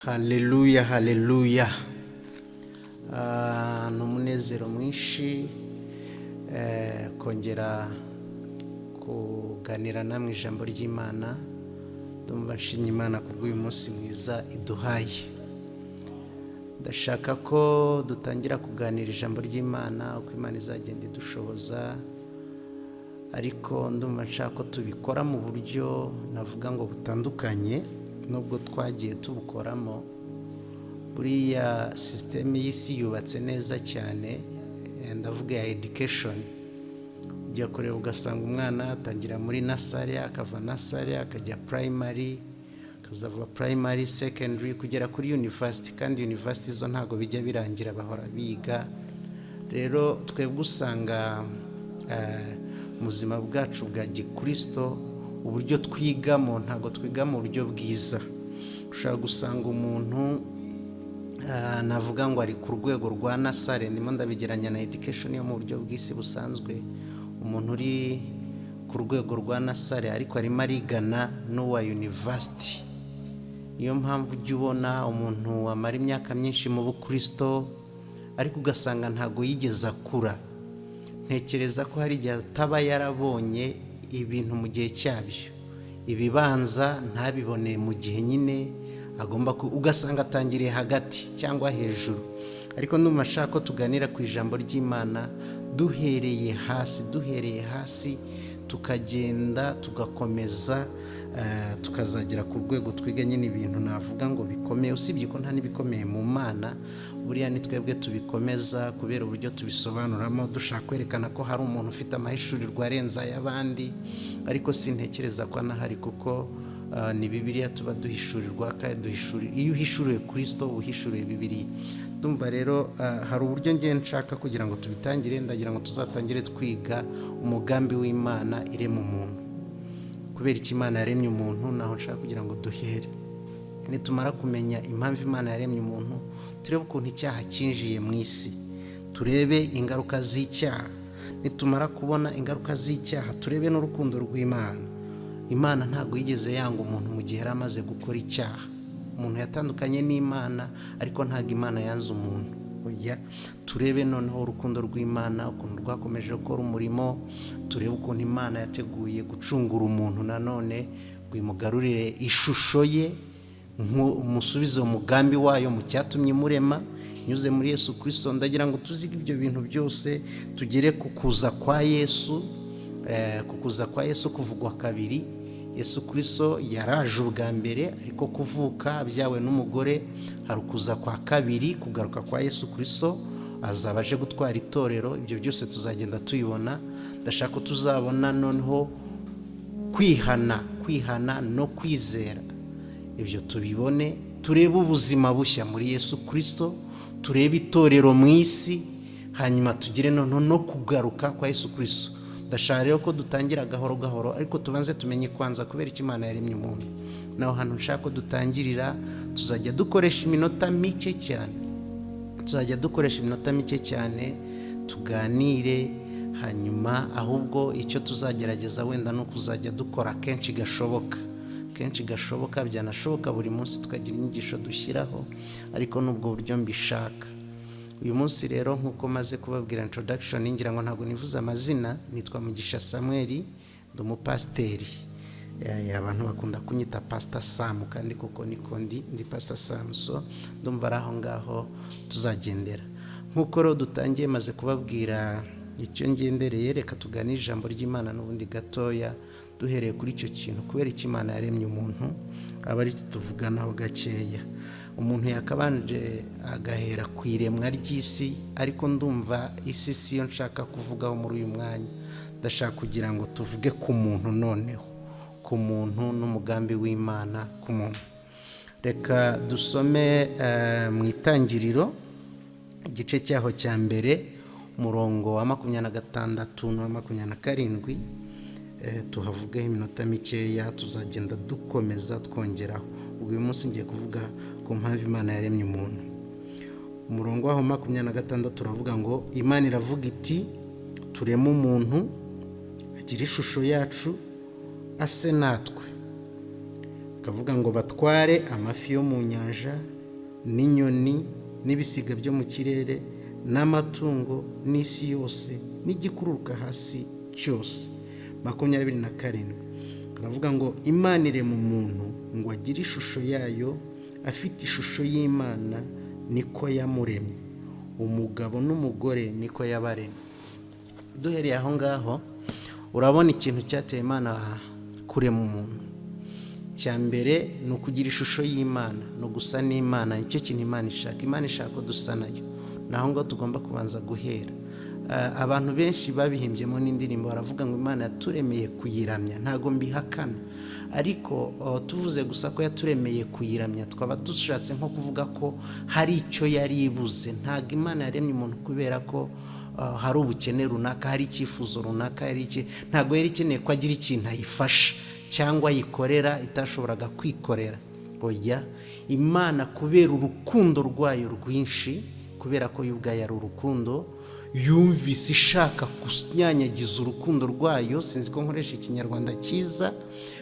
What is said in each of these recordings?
Haleluya, haleluya. Ni umunezero mwinshi kongera kuganira namwe ijambo ry'Imana. Ndumva nshimye Imana kubw'uyu munsi mwiza iduhaye. Ndashaka ko dutangira kuganira ijambo ry'Imana uko Imana izagenda idushoboza, ariko ndumva nshaka ko tubikora mu buryo navuga ngo butandukanye nubwo twagiye tubukoramo. Buriya system y'isi yubatse neza cyane, ndavuga ya education. Ujya kureba ugasanga umwana atangira muri nursery, akava nursery akajya primary, akazava primary, secondary kugera kuri university, kandi university zo ntago bijya birangira, bahora biga. Rero twebwe usanga muzima bwacu bwa gikristo uburyo twigamo ntago twiga mu buryo bwiza. Ushaka gusanga umuntu navuga ngo ari ku rwego rwa nursery, ndimo ndabigeranya na education yo mu buryo bw'isi busanzwe. Umuntu uri ku rwego rwa nursery ariko arimo arigana n'uwa university. Niyo mpamvu ujya ubona umuntu wamara imyaka myinshi mu bukristo ariko ugasanga ntago yigeze akura. Ntekereza ko hari igihe ataba yarabonye ibintu mu gihe cyabyo, ibibanza ntabibone mu gihe nyine agomba ugasanga atangiriye hagati cyangwa hejuru. Ariko ndumva nshaka ko tuganira ku ijambo ry'Imana duhereye hasi tukagenda tugakomeza, tukazagera ku rwego twiga nyine ibintu navuga ngo bikomeye. Usibye ko nta n'ibikomeye mu Mana, buriya ni twebwe tubikomeza kubera uburyo tubisobanuramo, dushaka kwerekana ko hari umuntu ufite amahishurirwa arenze ay'abandi. Ariko sintekereza ko anahari, kuko ni Bibiliya tuba duhishurirwa, kandi iyo uhishuriwe Kristo uhishuriwe Bibiliya. Ndumva rero hari uburyo ngiye nshaka kugira ngo tubitangire. Ndagira ngo tuzatangire twiga umugambi w'Imana irema umuntu. Kubera iki Imana yaremye umuntu, naho nshaka kugira ngo duhere. Nitumara kumenya impamvu Imana yaremye umuntu, turebe ukuntu icyaha cyinjiye mu isi, turebe ingaruka z'icyaha. Nitumara kubona ingaruka z'icyaha, turebe n'urukundo rw'Imana. Imana ntabwo yigeze yanga umuntu mu gihe yari amaze gukora icyaha. Umuntu yatandukanye n'Imana, ariko ntabwo Imana yanze umuntu. Oya, turebe noneho urukundo rw'Imana ukuntu rwakomeje gukora umurimo. Turebe ukuntu Imana yateguye gucungura umuntu nanone ngo imugarurire ishusho ye, umusubize umugambi wayo mu cyatumye imurema, nyuze muri Yesu Kristo. Ndagira ngo tuzige ibyo bintu byose, tugere ku kuza kwa Yesu. Kukuza kwa Yesu kuvugwa kabiri. Yesu Kristo yaraje ubwa mbere, ariko kuvuka abyawe n'umugore. Hari ukuza kwa kabiri, kugaruka kwa Yesu Kristo, azaba aje gutwara itorero. Ibyo byose tuzagenda tuyibona. Ndashaka ko tuzabona noneho kwihana no kwizera. Ibyo tubibone, turebe ubuzima bushya muri Yesu Kristo, turebe itorero mu isi, hanyuma tugire noneho no kugaruka kwa Yesu Kristo. Ndashaka rero ko dutangira gahoro gahoro, ariko tubanze tumenye kwanza kubera iki Imana yaremye umuntu. Naho hano nshaka ko dutangirira, tuzajya dukoresha iminota mike cyane, tuganire. Hanyuma ahubwo icyo tuzagerageza wenda no kuzajya dukora kenshi gashoboka, byanashoboka buri munsi tukagira inyigisho dushyiraho, ariko n'ubwo buryo mbishaka. Uyu munsi rero nk'uko maze kubabwira introduction, ngira ngo ntabwo nivuze amazina. Nitwa Mugisha Samuel, ndi umupasiteri. Abantu bakunda kunyita Pastor Sam, kandi kuko niko ndi Pastor Sam. So ndumva ari aho ngaho tuzagendera. Nk'uko rero dutangiye maze kubabwira icyo ngendereye, reka tuganire ijambo ry'Imana n'ubundi gatoya, duhereye kuri icyo kintu, kubera iki Imana yaremye umuntu. Aba ari tuvuganaho gakeya. Umuntu yakabanje agahera ku iremwa ry'isi, ariko ndumva isi siyo nshaka kuvugaho muri uyu mwanya. Ndashaka kugira ngo tuvuge ku muntu noneho, ku muntu n'umugambi w'Imana ku muntu. Reka dusome mu Itangiriro igice cyaho cya mbere, umurongo wa 26 na 27. Tuhavugaho iminota mikeya, tuzagenda dukomeza twongeraho. Uyu munsi ngiye kuvuga ku mpamvu Imana yaremye umuntu. Umurongo wa 26 turavuga ngo, Imana iravuga iti, tureme umuntu agira ishusho yacu, ase natwe, akavuga ngo batware amafi yo mu nyanja n'inyoni n'ibisiga byo mu kirere n'amatungo n'isi yose n'igikururuka hasi cyose. 27 aravuga ngo Imana irema umuntu ngo agire ishusho yayo, afite ishusho y'Imana niko yamuremye, umugabo n'umugore niko yabaremye. Duhereye aho ngaho urabona ikintu cyateye Imana kurema umuntu. Cya mbere ni ukugira ishusho y'Imana, no gusa n'Imana. Nicyo kintu Imana ishaka. Imana ishaka ko dusa nayo. Naho ngo tugomba kubanza guhera. Abantu benshi babihimbyemo n'indirimbo baravuga ngo Imana yaturemeye kuyiramya. Ntago mbihakana, ariko tuvuze gusa ko yaturemeye kuyiramya twaba dushatse nko kuvuga ko hari icyo yari ibuze. Ntago Imana yaremye umuntu kubera ko hari ubukene runaka, hari icyifuzo runaka, ntago yari ikeneye ko agira ikintu ayifasha cyangwa yikorera itashoboraga kwikorera. Oya, Imana kubera urukundo rwayo rwinshi, kubera ko y'ubwayo ari urukundo, yumvise ishaka kunyanyagiza urukundo rwayo, sinzi ko nkoresha ikinyarwanda cyiza,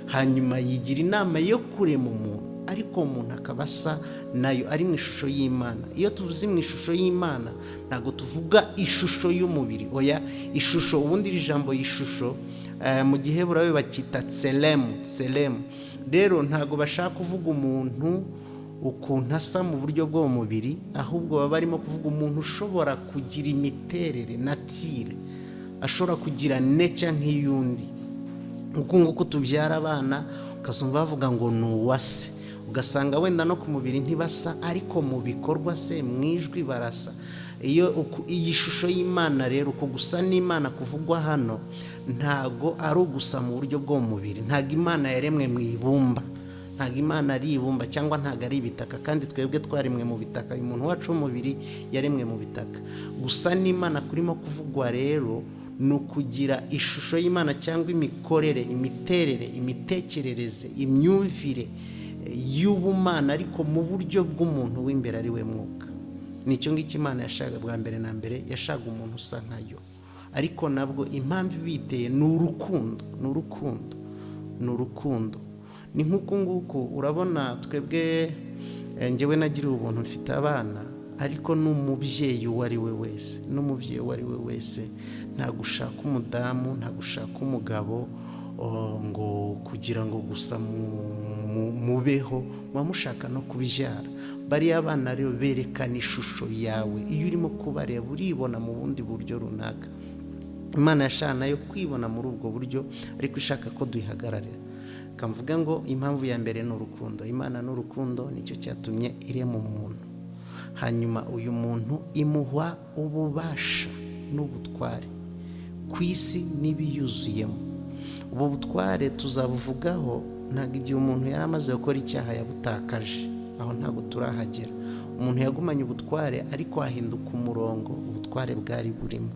hanyuma yigira inama yo kurema umuntu, ariko umuntu akaba asa nayo, ari mu ishusho y'Imana. Iyo tuvuze mu ishusho y'Imana ntago tuvuga ishusho y'umubiri, oya, ishusho. Ubundi iri jambo y'ishusho mu gihe burabe bakita tselemu. Rero ntago bashaka kuvuga umuntu ukuntu asa mu buryo bwo mu mubiri, ahubwo baba barimo kuvuga umuntu ushobora kugira imiterere natire, ashobora kugira neca nk'iyundi. Nguko tubyara abana ukazumva bavuga ngo ni uwase, ugasanga wenda no ku mubiri ntibasa, ariko mu bikorwa se, mu ijwi barasa. Iyi shusho y'Imana rero, uko gusa n'Imana kuvugwa hano, ntago ari ugusa mu buryo bwo mu mubiri. Ntago Imana yaremwe mu ibumba, ntago Imana ari ibumba, cyangwa ntago ari ibitaka, kandi twebwe twaremwe mu bitaka. Umuntu wacu w'umubiri yaremwe mu bitaka. Gusa n'Imana kurimo kuvugwa rero ni ukugira ishusho y'Imana, cyangwa imikorere, imiterere, imitekerereze, imyumvire y'ubumana, ariko mu buryo bw'umuntu w'imbere ari we Mwuka. Nicyo ngicyo Imana yashaka bwa mbere na mbere, yashaka umuntu usa nkayo. Ariko nabwo impamvu biteye ni urukundo. Ni nk'uko urabona twebwe, njyewe nagiriye ubuntu, mfite abana, ariko n'umubyeyi uwo ari we wese, ntago ushaka umudamu, ntago ushaka umugabo ngo kugira ngo gusa mubeho, muba mushaka no kubyara. Bariya abana rero berekana ishusho yawe. Iyo urimo kubareba uribona mu bundi buryo runaka. Imana yashaka nayo kwibona muri ubwo buryo, ariko ishaka ko duhagararira. Kamvuga ngo impamvu ya mbere ni urukundo. Imana ni urukundo, nicyo cyatumye irema umuntu. Hanyuma uyu muntu imuha ububasha n'ubutware ku isi n'ibiyuzuyemo. Ubu butware tuzabuvugaho, ntabwo igihe umuntu yari amaze gukora icyaha yabutakaje, aho ntabwo turahagera. Umuntu yagumanye ubutware, ariko ahinduka umurongo ubutware bwari burimo.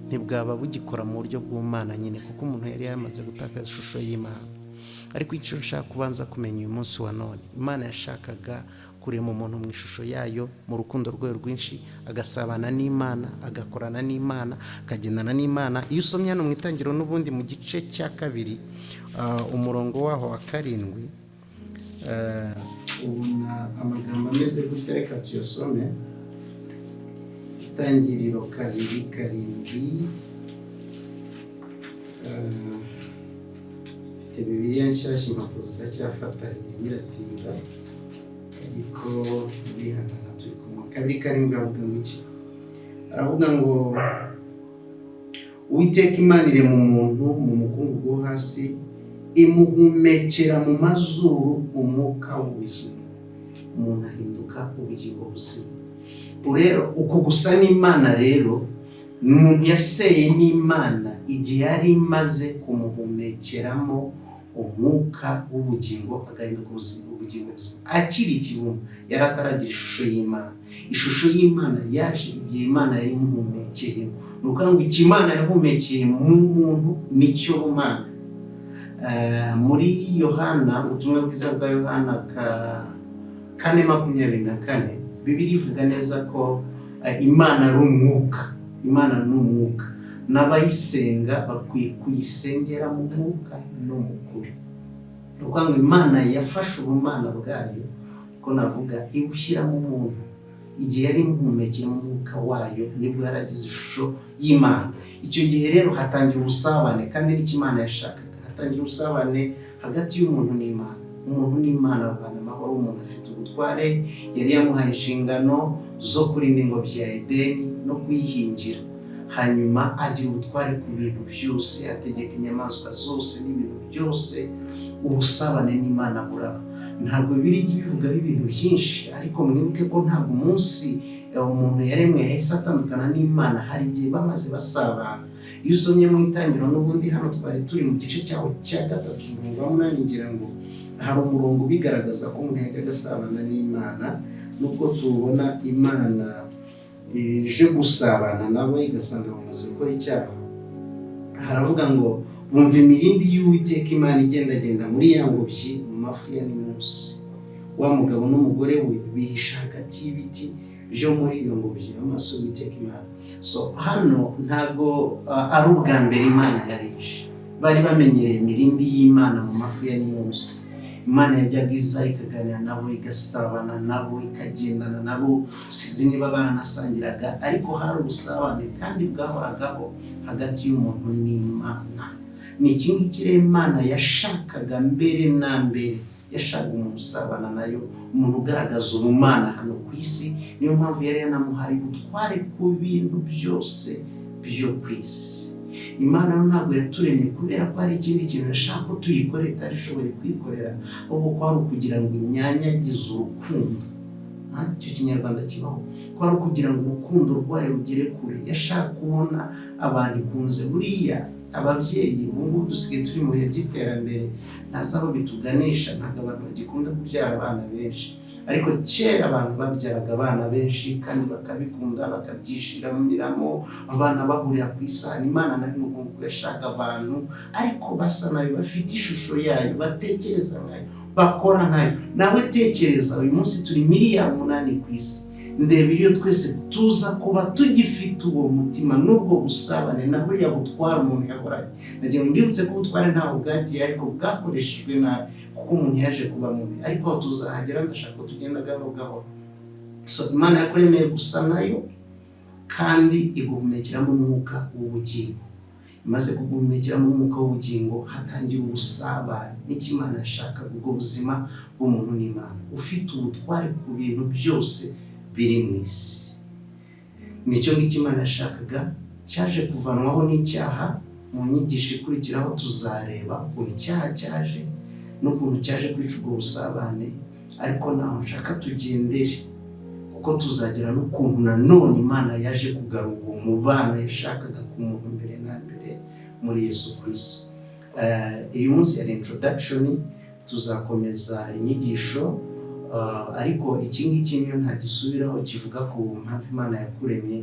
Ntibwaba bugikora mu buryo bw'Imana nyine, kuko umuntu yari yamaze gutakaza ishusho y'Imana. Ariko icyo nshaka kubanza kumenya uyu munsi wa none, Imana yashakaga kurema umuntu mu ishusho yayo, mu rukundo rwayo rwinshi, agasabana n'Imana, agakorana n'Imana, akagendana n'Imana. Iyo usomye hano mu itangiriro n'ubundi mu gice cya 2, umurongo waho wa 7, ubona amagambo ameze gutya. Reka tuyasome. Itangiriro 2:7. Bibiliya nshyashya impapuro ziracyafatanye nyiratinda, ariko bihangana turi kumwe. 2:7 avuga ngo iki? Aravuga ngo Uwiteka Imana irema umuntu mu mukungugu wo hasi, imuhumekera mu mazuru umwuka w'ubugingo, umuntu ahinduka ubugingo buzima. Rero uko gusa n'Imana rero, umuntu yaseye n'Imana igihe yari imaze kumuhumekeramo umwuka w'ubugingo, agahinduka ubugingo buzima. Akiri ikibumba, yari ataragira ishusho y'Imana. Ishusho y'Imana yaje igihe Imana yari imuhumekeyemo. Ni ukuvuga ngo icyo Imana yahumekeye mu muntu nicyo bumana. Muri Yohana, ubutumwa bwiza bwa Yohana 4:24, Bibiliya ivuga neza ko Imana ari umwuka. Imana ni umwuka, n'abayisenga bakwiye kuyisengera mu mwuka no mu kuri. ni ukuvuga ngo Imana yafashe ubumana bwayo ko navuga ibushyira mu muntu igihe yari impumekera umwuka wayo nibwo yaragize ishusho y'Imana. Icyo gihe rero hatangira ubusabane, kandi n'icyo Imana yashakaga, hatangira ubusabane hagati y'umuntu n'Imana. Umuntu n'Imana babana amahoro, umuntu afite ubutware, yari yamuhaye inshingano zo kurinda ingobyi ya Edeni no kuyihingira. Hanyuma agira ubutware ku bintu byose, ategeka inyamaswa zose n'ibintu byose. Ubusabane n'Imana buraba. Ntabwo Bibiliya ibivugaho ibintu byinshi, ariko mwibuke ko ntabwo umunsi umuntu yaremwe yahise atandukana n'Imana. Hari igihe bamaze basabana. Iyo usomye mu Itangiriro, n'ubundi hano twari turi mu gice cyaho cya 3 umurongo wa 8, ngira ngo hari umurongo bigaragaza ko umuntu yajyaga asabana n'Imana. Nubwo tubona Imana ije gusabana nabo igasanga bamaze gukora icyaha, haravuga ngo bumva imirindi y'Uwiteka Imana igendagenda muri ya ngobyi mu mafu ya Nimusi. Wa mugabo n'umugore we bihisha hagati y'ibiti byo muri iyo ngobyi amaso y'Uwiteka Imana. So hano ntago ari ubwa mbere Imana yarije. Bari bamenyereye imirindi y'Imana mu mafu ya Nimusi. Imana yajyaga iza ikaganira nabo, igasabana nabo, ikagendana nabo. Sinzi niba baranasangiraga, ariko hari ubusabane kandi bwahoragaho hagati y'umuntu n'Imana. Ni iki ngiki rero Imana yashakaga mbere na mbere. Yashakaga umuntu usabana nayo, umuntu ugaragaza ubumana hano ku isi. Niyo mpamvu yari yanamuhaye ubutware ku bintu byose byo ku isi. Imana ntabwo yaturemye kubera ko hari ikindi kintu yashaka ko tuyikorera itarishoboye kwikorera, ahubwo ko ari ukugira ngo inyanyagize urukundo. Icyo Kinyarwanda kibaho, ko ari ukugira ngo urukundo rwayo rugere kure. Yashaka kubona abantu ikunze. Buriya ababyeyi ubu ngubu dusigaye turi mu bihe by'iterambere, ntazi aho bituganisha. Ntabwo abantu bagikunda kubyara abana benshi, ariko kera abantu babyaraga abana benshi kandi bakabikunda, bakabyishimiramo, abana bahurira ku isahani. Imana na none ubwo yashaka abantu ariko basa nayo, bafite ishusho yayo, batekereza nkayo, bakora nkayo. Nawe tekereza, uyu munsi turi 8,000,000 ku isi. Ndeba iyo twese tuza kuba tugifite uwo mutima n'ubwo busabane na buriya butwara umuntu yahoranye. Nagira ngo mbibutse ko ubutware ntaho bwagiye, ariko bwakoreshejwe nabi kuko umuntu yaje kuba mubi. Ariko aho tuzahagera ndashaka ko tugenda gahoro gahoro. So Imana yakuremeye gusa nayo, kandi iguhumekeramo umwuka w'ubugingo. Imaze kuguhumekeramo umwuka w'ubugingo, hatangira ubusabane. N'icyo Imana yashakaga, ubwo buzima bw'umuntu n'Imana, ufite ubutware ku bintu byose biri mu isi. Nicyo ngicyo Imana yashakaga, cyaje kuvanwaho n'icyaha. Mu nyigisho ikurikiraho tuzareba ukuntu icyaha cyaje n'ukuntu cyaje kwica ubwo busabane, ariko naho nshaka tugendere, kuko tuzagera n'ukuntu nanone Imana yaje kugarura uwo mubano yashakaga ku muntu mbere na mbere muri Yesu Kristo. Uyu munsi yari introduction, tuzakomeza inyigisho. Ariko iki ngiki niyo ntagisubiraho, kivuga ku mpamvu Imana yakuremye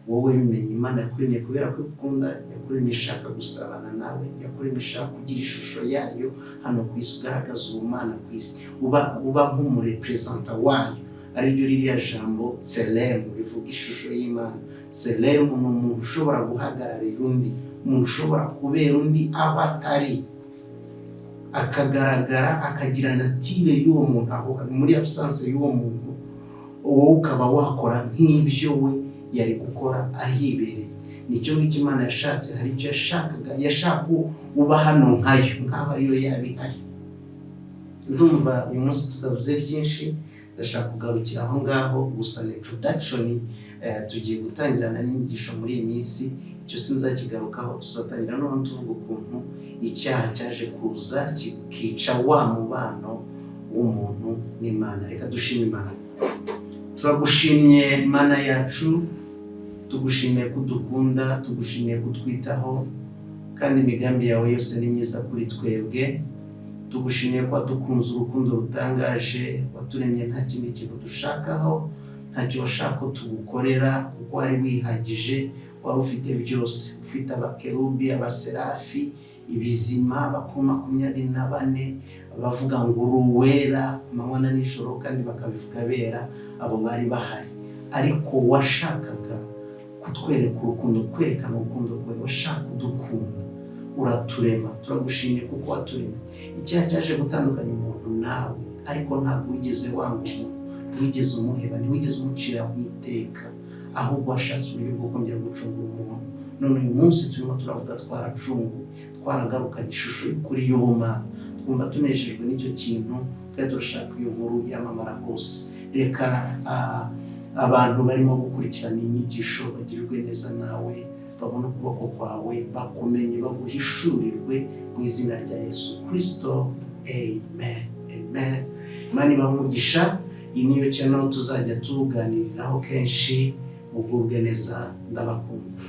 wowe. Bimenye Imana yakuremye kubera ko ikunda, yakuremye ishaka gusabana nawe, yakuremye ishaka kugira ishusho yayo hano ku isi, ugaragaza ubumana ku isi, uba nk'umurepresenta wayo. Ariryo ririya jambo tselem rivuga ishusho y'Imana. Tselem ni umuntu ushobora guhagararira undi, umuntu ushobora kubera undi aho atari, akagaragara, akagira natire y'uwo muntu aho muri absence y'uwo muntu, wowe ukaba wakora nk'ibyo we yari gukora ahibereye. Nicyo ngicyo Imana yashatse. Hari icyo yashakaga, yashaka uba hano nkayo, nk'aho ariyo yabihari. Ndumva uyu munsi tutavuze byinshi, ndashaka kugarukira aho ngaho. Gusa ni introduction, tugiye gutangirana n'inyigisho muri iyi minsi. Icyo sinzakigarukaho, tuzatangira none tuvuga ukuntu icyaha cyaje kuza kikica wa mubano w'umuntu n'Imana. Reka dushime Imana. Turagushimye Mana yacu, tugushimiye kudukunda, tugushimiye kutwitaho, kandi imigambi yawe yose ni myiza kuri twebwe. Tugushimiye ko wadukunze urukundo rutangaje, waturemye nta kindi kintu dushakaho, ntacyo washaka ko tugukorera, kuko wari wihagije. Wari ufite byose, ufite abakerubi, abaserafi, ibizima, abakuru 24 bavuga ngo uri uwera ku manywa na nijoro, kandi bakabivuga bera. Abo bari bahari, ariko washakaga kutwereka urukundo, kwerekana urukundo rwawe. Washaka kudukunda uraturema, turagushimiye kuko waturemye. Icyaha cyaje gutandukanya umuntu nawe, ariko ntabwo wigeze wanga umuntu, ntiwigeze umuheba, ntiwigeze umucira iteka, ahubwo washatse uburyo bwo kongera gucungura umuntu. None uyu munsi turimo turavuga twaracunguwe, twaragarukanye ishusho y'ukuri y'ubumana, twumva tunejejwe n'icyo kintu, kandi turashaka iyo nkuru yamamara hose. Reka abantu barimo gukurikirana inyigisho bagirirwe neza nawe, babone ukuboko kwawe, bakumenye, baguhishurirwe mu izina rya Yesu Kristo. Amen. Amen. Imana ibahe umugisha. Iyi niyo channel tuzajya tuganiriraho kenshi. Mugubwe neza, ndabakunda.